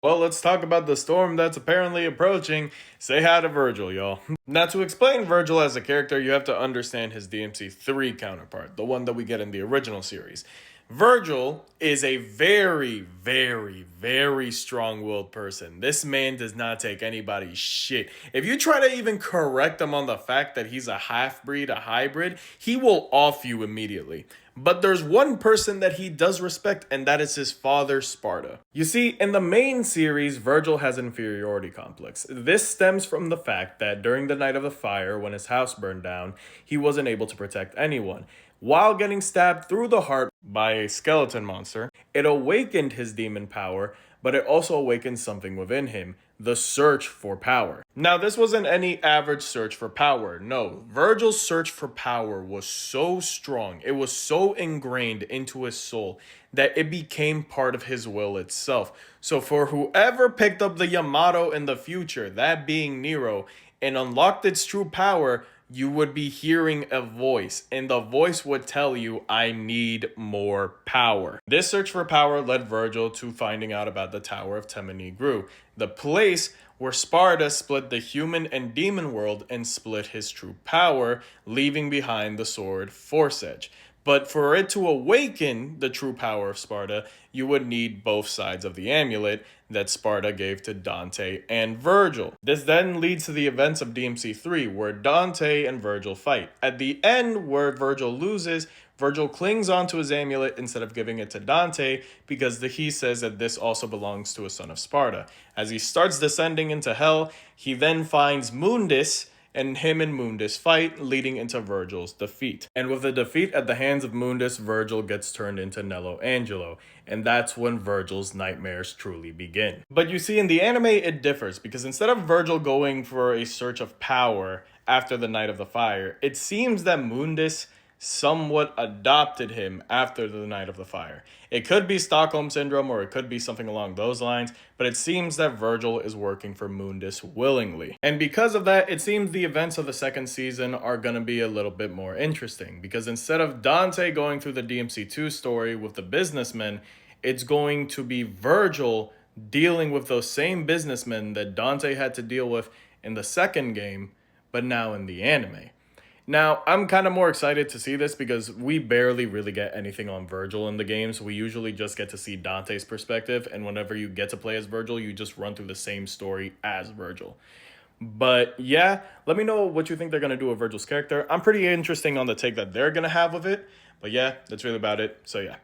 Well, let's talk about the storm that's apparently approaching. Say hi to Virgil, y'all. Now, to explain Virgil as a character, you have to understand his DMC3 counterpart, the one that we get in the original series. Virgil is a very, very, very strong willed person. This man does not take anybody's shit. If you try to even correct him on the fact that he's a half breed, a hybrid, he will off you immediately. But there's one person that he does respect, and that is his father, Sparta. You see, in the main series, Virgil has an inferiority complex. This stems from the fact that during the Night of the Fire, when his house burned down, he wasn't able to protect anyone. While getting stabbed through the heart by a skeleton monster, it awakened his demon power, but it also awakened something within him, the search for power. Now, this wasn't any average search for power. No, Virgil's search for power was so strong, it was so ingrained into his soul that it became part of his will itself. So, for whoever picked up the Yamato in the future, that being Nero, and unlocked its true power, you would be hearing a voice, and the voice would tell you, I need more power. This search for power led Virgil to finding out about the Tower of Temene the place where Sparta split the human and demon world and split his true power, leaving behind the sword Force Edge. But for it to awaken the true power of Sparta, you would need both sides of the amulet that Sparta gave to Dante and Virgil. This then leads to the events of DMC3, where Dante and Virgil fight. At the end, where Virgil loses, Virgil clings onto his amulet instead of giving it to Dante because he says that this also belongs to a son of Sparta. As he starts descending into hell, he then finds Mundus, and him and Mundus fight, leading into Virgil's defeat. And with the defeat at the hands of Mundus, Virgil gets turned into Nello Angelo, and that's when Virgil's nightmares truly begin. But you see, in the anime, it differs, because instead of Virgil going for a search of power after the Night of the Fire, it seems that Mundus somewhat adopted him after the Night of the Fire. It could be Stockholm Syndrome or it could be something along those lines, but it seems that Virgil is working for Mundus willingly. And because of that, it seems the events of the second season are going to be a little bit more interesting, because instead of Dante going through the DMC2 story with the businessmen, it's going to be Virgil dealing with those same businessmen that Dante had to deal with in the second game, but now in the anime. Now, I'm kind of more excited to see this because we barely really get anything on Virgil in the games. We usually just get to see Dante's perspective, and whenever you get to play as Virgil, you just run through the same story as Virgil. But yeah, let me know what you think they're going to do with Virgil's character. I'm pretty interesting on the take that they're going to have of it. But yeah, that's really about it. So yeah.